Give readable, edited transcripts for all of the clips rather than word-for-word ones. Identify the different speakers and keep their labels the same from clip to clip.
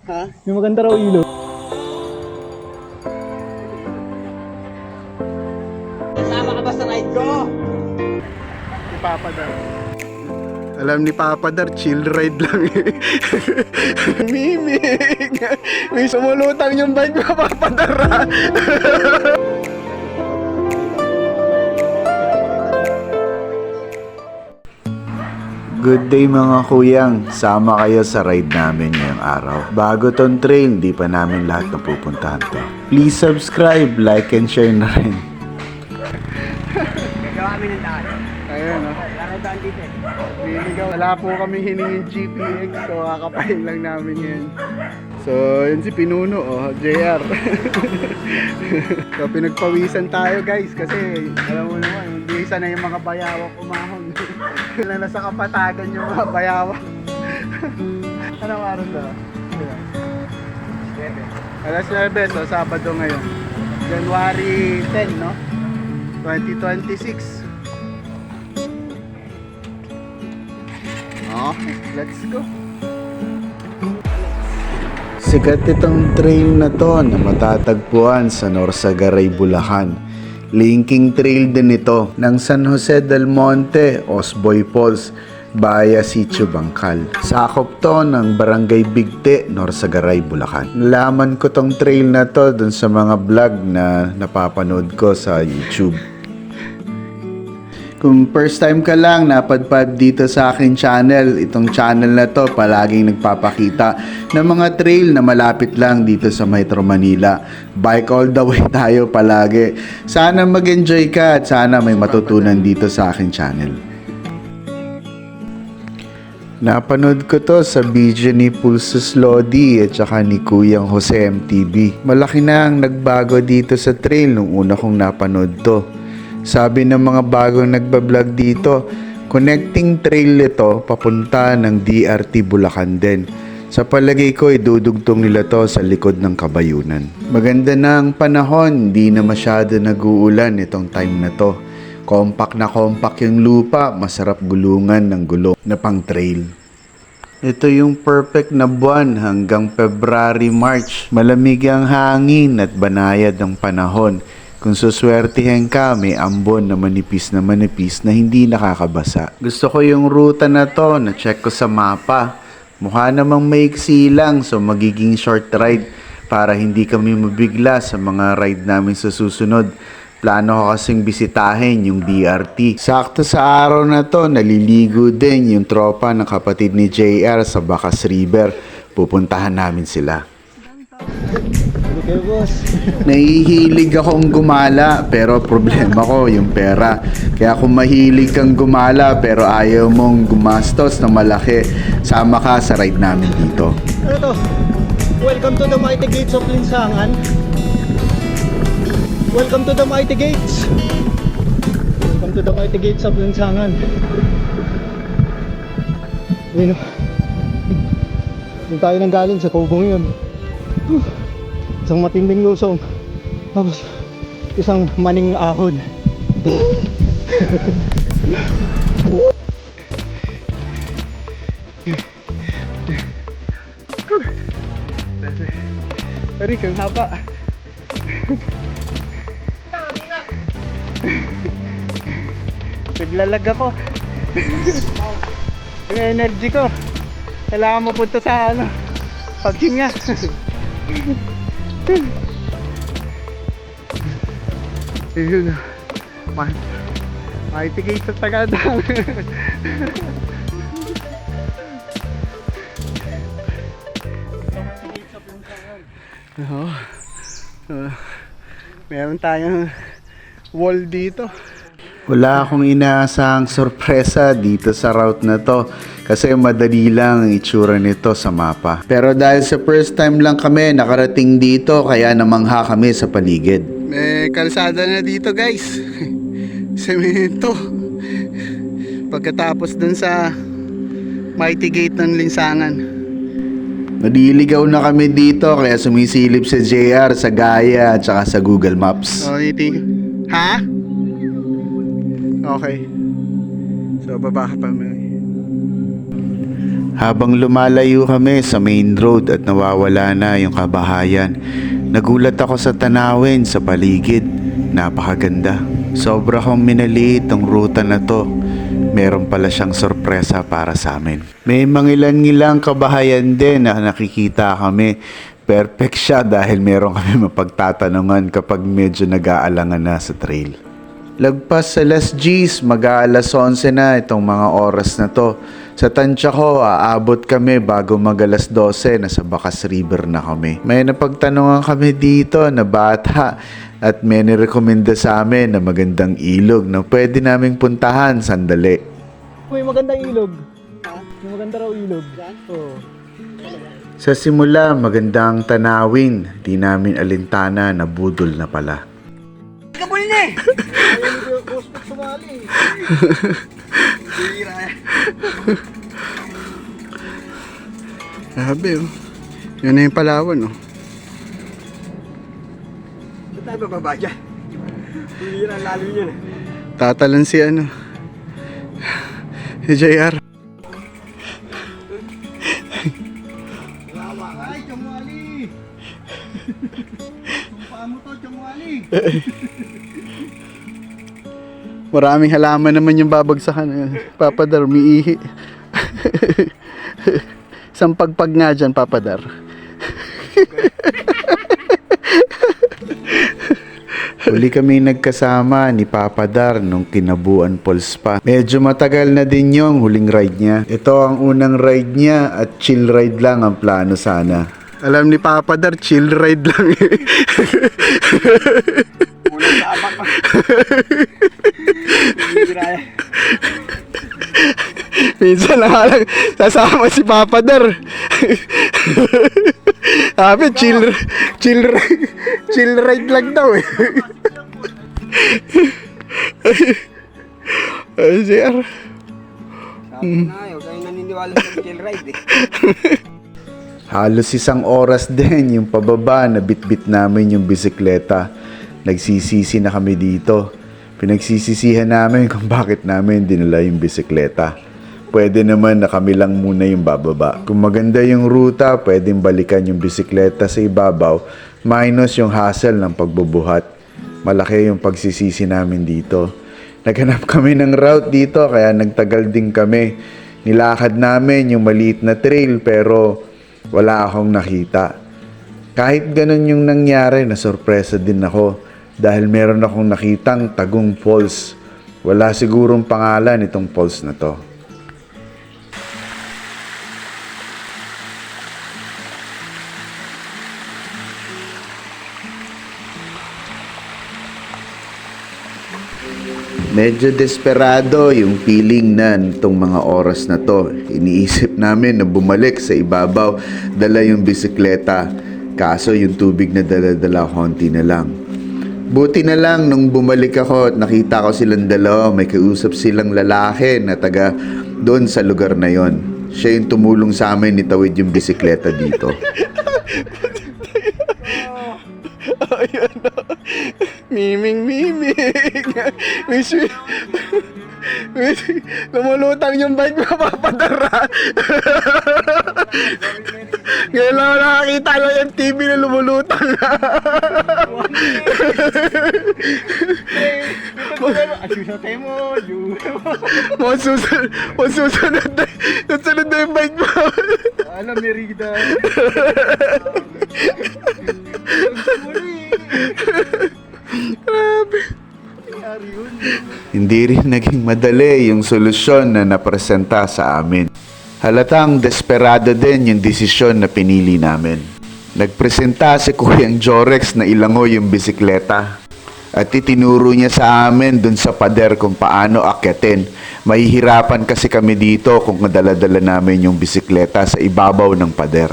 Speaker 1: Ha?
Speaker 2: May maganda raw ilog.
Speaker 1: Kasama ka ba sa ride ko?
Speaker 3: Ni Papa Dar. Alam ni Papa Dar, chill ride lang eh. Mimik! May sumulutang yung bike mo, Papa Dar ha? Good day mga kuyang, sama kayo sa ride namin ngayong araw. Bago tong trail, di pa namin lahat napupuntahan to. Please subscribe, like and share na rin.
Speaker 1: Gawa kami ng daan.
Speaker 3: Ayun o.
Speaker 1: Laro daan dito eh.
Speaker 3: Wala po kami hiningin GPX, so kakapain lang namin yan. So yun si Pinuno JR. So pinagpawisan tayo guys kasi alam mo naman, hindi sanay yung mga bayawak umahon. Na nasa kapatagan yung mga bayawak. Anong araw to? Alas 9, so Sabado ngayon. January 10, no? 2026. Let's go. Sikat itong trail na to na matatagpuan sa Norsagaray, Bulacan. Linking trail din ito ng San Jose del Monte, Osboy Falls, Baya Sitio Bangkal. Sakop to ng Barangay Bigte, Norsagaray, Bulacan. Nalaman ko tong trail na to dun sa mga vlog na napapanood ko sa YouTube. Kung first time ka lang napadpad dito sa akin channel, itong channel na to palaging nagpapakita ng mga trail na malapit lang dito sa Metro Manila. Bike all the way tayo palagi. Sana mag-enjoy ka at sana may matutunan dito sa akin channel. Napanood ko to sa video ni Pulsos Lodi at saka ni Kuyang Jose MTV. Malaki na ang nagbago dito sa trail nung una kong napanood to. Sabi ng mga bagong nagbablog dito, connecting trail ito papunta ng DRT Bulacan din. Sa palagay ko, idudugtong nila to sa likod ng Kabayunan. Maganda na ang panahon, di na masyado nag-uulan itong time na to. Compact na compact yung lupa, masarap gulungan ng gulong na pang trail. Ito yung perfect na buwan hanggang February, March. Malamig ang hangin at banayad ang panahon. Kung suswertihin ka, may ambon na manipis na hindi nakakabasa. Gusto ko yung ruta na to, na-check ko sa mapa. Mukha namang maiksi lang, so magiging short ride para hindi kami mabigla sa mga ride namin sa susunod. Plano ko kasing bisitahin yung DRT. Sakto sa araw na to, naliligo din yung tropa ng kapatid ni JR sa Bacas River. Pupuntahan namin sila.
Speaker 2: Okay, boss.
Speaker 3: Nahihilig akong gumala pero problema ko yung pera. Kaya kung mahilig kang gumala pero ayaw mong gumastos na malaki, sama ka sa ride namin dito.
Speaker 2: Ano to? Welcome to the mighty gates of Linsangan. Welcome to the mighty gates. Welcome to the mighty gates of Linsangan. Ayun o. Doon tayo nang galing sa Kubong yun. Isang matinding lusong. Tapos isang maning ahon.
Speaker 3: Pari kang haba.
Speaker 2: Naglalag ako. Yung energy ko kailangan mapunta sa paghinga.
Speaker 3: Ayun. Maitigay sa tagadang. Meron tayong wall dito. Wala akong inaasahang sorpresa dito sa route na to kasi madali lang ang itsura nito sa mapa. Pero dahil sa first time lang kami nakarating dito kaya namangha kami sa paligid. May kalsada na dito guys. Semento. Pagkatapos dun sa mighty gate ng Linsangan. Nadiligaw na kami dito kaya sumisilip sa JR, sa Gaia at saka sa Google Maps. Ha? Okay. So baba ka pa. Habang lumalayo kami sa main road at nawawala na yung kabahayan, nagulat ako sa tanawin sa paligid. Napakaganda. Sobra kong minaliit ang ruta na to. Meron pala siyang sorpresa para sa amin. May mangilan-ngilang kabahayan din na nakikita kami. Perfect siya dahil meron kami mapagtatanungan kapag medyo nag-aalangan na sa trail. Lagpas sa Las G's, mag-aalas 11 na itong mga oras na to. Sa tansya ko, aabot kami bago mag-alas 12, nasa Bacas River na kami. May napagtanungan kami dito na bata at may nirekomenda sa amin na magandang ilog na pwede naming puntahan sandali.
Speaker 2: May magandang ilog. May maganda raw ilog. Oo.
Speaker 3: Sa simula, magandang tanawin. Di namin alintana na budol na pala.
Speaker 1: Kabulin eh!
Speaker 2: Ayaw ni Oscar sumali.
Speaker 1: Bihira eh.
Speaker 4: Grabe oh. Yun na yung Palawan oh.
Speaker 1: Ba't tayo bababa dyan? Bihira ang lalo yun eh.
Speaker 4: Tatalan si ano. Si JR.
Speaker 2: Ay, Chamwali! Paano to, Chamwali?
Speaker 4: Maraming halaman naman yung babagsakan. Papadar, umiihi. Isang pagpag nga dyan, Papadar.
Speaker 3: Uli kami nagkasama ni Papa Dar nung Kinabuan Falls pa. Medyo matagal na din yung huling ride niya. Ito ang unang ride niya at chill ride lang ang plano sana.
Speaker 4: Alam ni Papadar, chill ride lang eh.
Speaker 1: Unang sa abak pa. Bihira eh.
Speaker 4: Minsan na nga lang sasama si Papadar. Sabi, chill ride lang daw eh. Ay, JR.
Speaker 1: Sabi na, huwag kayong naniniwala sa chill ride eh.
Speaker 3: Halos isang oras din yung pababa na bitbit namin yung bisikleta. Nagsisisi na kami dito. Pinagsisisihan namin kung bakit namin dinala yung bisikleta. Pwede naman na kami lang muna yung bababa. Kung maganda yung ruta, pwedeng balikan yung bisikleta sa ibabaw minus yung hassle ng pagbubuhat. Malaki yung pagsisisi namin dito. Naghanap kami ng route dito kaya nagtagal din kami. Nilakad namin yung maliit na trail pero wala akong nakita. Kahit ganun yung nangyari, nasurpresa din ako dahil meron akong nakitang Tagum Falls. Wala sigurong pangalan itong falls na to. Medyo desperado yung feeling na nitong mga oras na to. Iniisip namin na bumalik sa ibabaw, dala yung bisikleta. Kaso yung tubig na dala-dala konti na lang. Buti na lang nung bumalik ako at nakita ko silang dalawa, may kausap silang lalaki na taga doon sa lugar na yon. Siya yung tumulong sa amin itawid yung bisikleta dito.
Speaker 4: Ayan na. Miming. Lumulutang yung bike mo, Papadara. Ngayon lang nakakita ko yung TV na lumulutang na. Masusunod na yung bike mo.
Speaker 2: Alam, Merida.
Speaker 4: Grabe.
Speaker 3: Hindi rin naging madali yung solusyon na napresenta sa amin. Halatang desperado din yung desisyon na pinili namin. Nagpresenta si Kuyang Jorex na ilangoy yung bisikleta at itinuro niya sa amin dun sa pader kung paano akyatin. Mahihirapan kasi kami dito kung nadala-dala namin yung bisikleta sa ibabaw ng pader.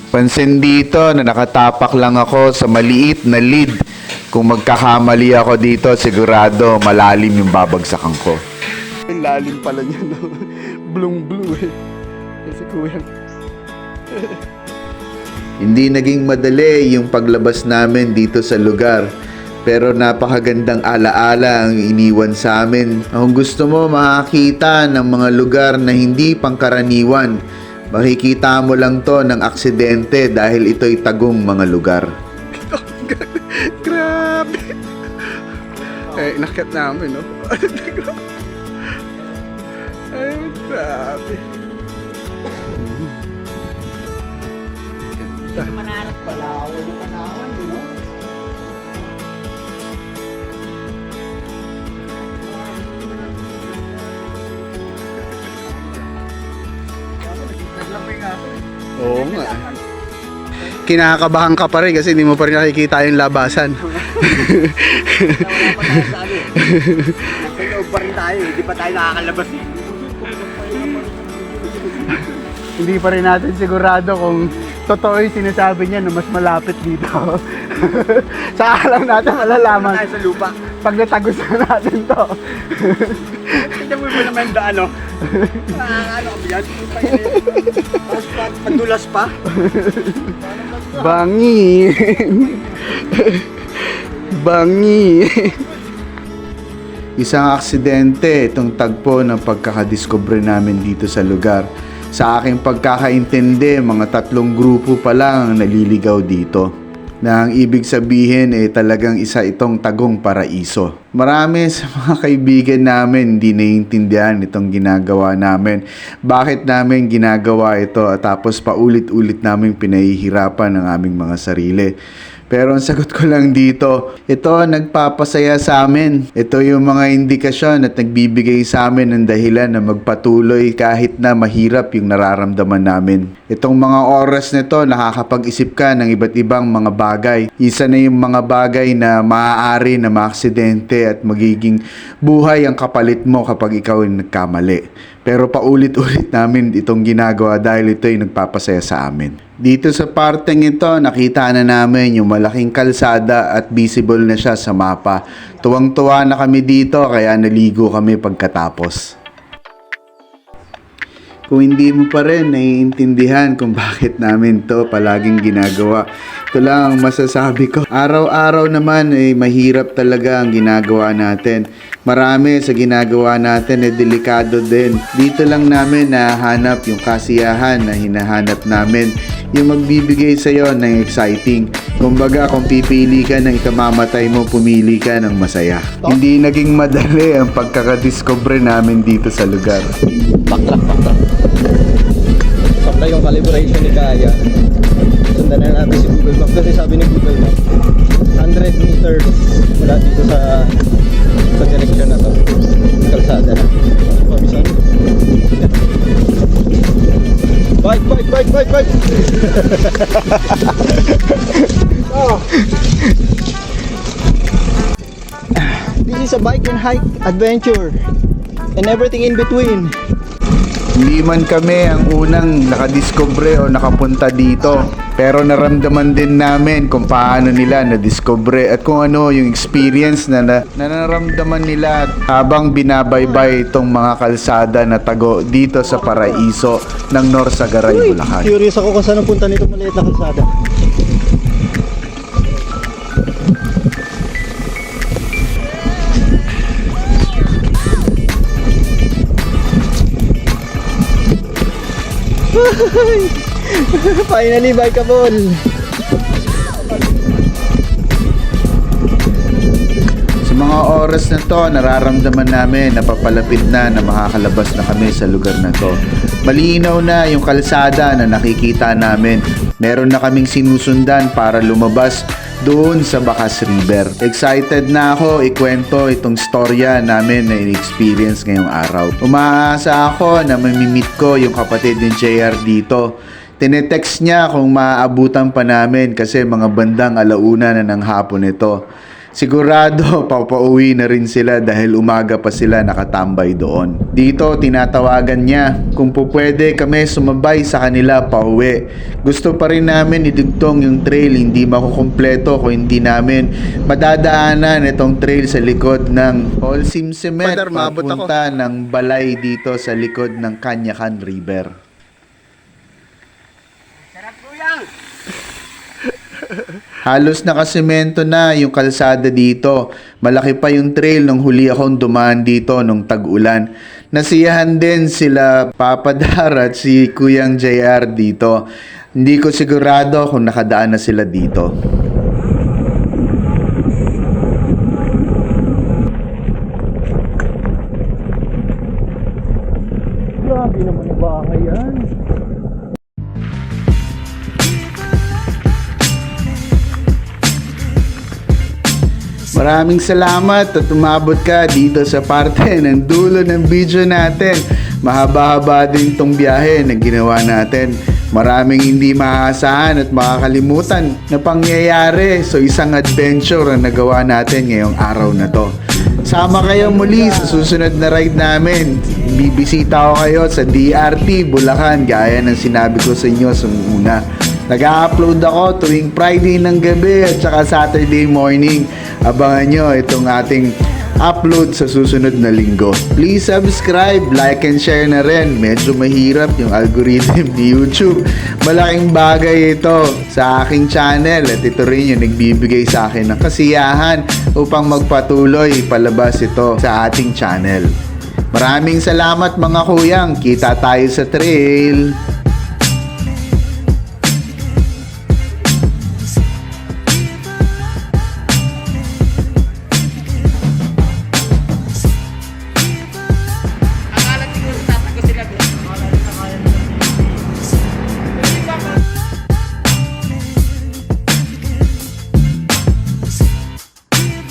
Speaker 3: Pansin dito na nakatapak lang ako sa maliit na lead. Kung magkakamali ako dito, sigurado malalim yung babagsakan ko.
Speaker 4: Ang lalim pala niya, no? Blue eh. Kasi kuya.
Speaker 3: Hindi naging madali yung paglabas namin dito sa lugar. pero napakagandang alaala ang iniwan sa amin. Kung gusto mo makakita ng mga lugar na hindi pangkaraniwan, makikita mo lang to ng aksidente dahil ito'y tagong mga lugar.
Speaker 4: Grabe. Eh, inakyat namin, no? Ay, grabe. Oo nga. Kinakabahan ka pa rin kasi hindi mo pa rin nakikita yung labasan.
Speaker 1: Wala pa tayo sa ano eh. Nasa loob pa rin tayo, hindi pa tayo nakakalabas eh.
Speaker 4: Hindi pa rin natin sigurado kung totoo yung sinasabi niya na mas malapit dito. Saka lang natin malalaman
Speaker 1: Tayo sa lupa.
Speaker 4: pag natagusan natin to.
Speaker 1: Tignan mo naman yung daan, no? Ano ka ba yan? Pandulas pa?
Speaker 4: Bangi. Bangi.
Speaker 3: Isang aksidente itong tagpo ng pagkakadiscover namin dito sa lugar. Sa aking pagkakaintindi, mga 3 grupo pa lang ang naliligaw dito. Na ang ibig sabihin ay talagang isa itong tagong paraiso. Marami sa mga kaibigan namin hindi naiintindihan itong ginagawa namin. Bakit namin ginagawa ito at tapos paulit-ulit namin pinahihirapan ang aming mga sarili. Pero ang sagot ko lang dito, ito ang nagpapasaya sa amin. Ito yung mga indikasyon at nagbibigay sa amin ng dahilan na magpatuloy kahit na mahirap yung nararamdaman namin. Itong mga oras nito, nakakapag-isip ka ng iba't ibang mga bagay. Isa na yung mga bagay na maaari na maaksidente at magiging buhay ang kapalit mo kapag ikaw ay nagkamali. Pero paulit-ulit namin itong ginagawa dahil ito ay nagpapasaya sa amin. Dito sa parteng ito, nakita na namin yung malaking kalsada at visible na siya sa mapa. Tuwang-tuwa na kami dito kaya naligo kami pagkatapos. Kung hindi mo pa rin naiintindihan kung bakit namin to palaging ginagawa, ito lang ang masasabi ko. Araw-araw naman ay mahirap talaga ang ginagawa natin. Marami sa ginagawa natin ay delikado din. Dito lang namin nahanap yung kasiyahan na hinahanap namin. Yung magbibigay sa'yo ng exciting. Kumbaga kung pipili ka ng ikamamatay mo, pumili ka ng masaya. Hindi naging madali ang pagkakadiscover namin dito sa lugar.
Speaker 2: Backtrack. Supply yung calibration ni Kaya. Sundan na natin si Google Maps kasi sabi ni Google Maps 100 meters mula dito sa direksyon na to. Kalsada na. Pabisan. Bike! Oh. This is a bike and hike adventure and everything in between.
Speaker 3: Hindi man kami ang unang nakadiscover o nakapunta dito, pero naramdaman din namin kung paano nila nadiscover at kung ano yung experience na naramdaman nila habang binabaybay itong mga kalsada na tago dito sa paraiso ng Norsagaray, Bulacan.
Speaker 2: Curious ako kung saan ang punta nito maliit na kalsada. Finally, bikeable!
Speaker 3: Sa mga oras na to, nararamdaman namin na papalapit na makakalabas na kami sa lugar na to. Malinaw na yung kalsada na nakikita namin. Meron na kaming sinusundan para lumabas doon sa Bacas River. Excited na ako ikwento itong storya namin na in-experience ngayong araw. Umaasa ako na mamimit ko yung kapatid ni JR dito. Tinetext niya kung maaabutan pa namin kasi mga bandang 1:00 na ng hapon ito. Sigurado papauwi na rin sila dahil umaga pa sila nakatambay doon. Dito tinatawagan niya kung pupwede kami sumabay sa kanila pauwi. Gusto pa rin namin idugtong yung trail, hindi makukumpleto kung hindi namin madadaanan itong trail sa likod ng Paul Simsemet
Speaker 4: Father, maabot ako.
Speaker 3: papunta ng balay dito sa likod ng Canyacan River.
Speaker 1: Sarap ko yan!
Speaker 3: Halos nakasemento na yung kalsada dito. Malaki pa yung trail nung huli akong dumaan dito nung tag-ulan. Nasiyahan din sila Papa Dar at si Kuyang JR dito. Hindi ko sigurado kung nakadaan na sila dito.
Speaker 2: Grabe naman ang bahay yan.
Speaker 3: Maraming salamat at umabot ka dito sa parte ng dulo ng video natin. Mahaba-haba din tong biyahe na ginawa natin. Maraming hindi maaasahan at makakalimutan na pangyayari. So isang adventure ang nagawa natin ngayong araw na to. Sama kayo muli sa susunod na ride namin. Bibisita ko kayo sa DRT, Bulacan, gaya ng sinabi ko sa inyo sa una. Nag-upload ako tuwing Friday ng gabi at saka Saturday morning. Abangan nyo itong ating upload sa susunod na linggo. Please subscribe, like and share na rin. Medyo mahirap yung algorithm ni YouTube. Malaking bagay ito sa aking channel at ito rin yung nagbibigay sa akin ng kasiyahan upang magpatuloy palabas ito sa ating channel. Maraming salamat mga kuyang. Kita tayo sa trail.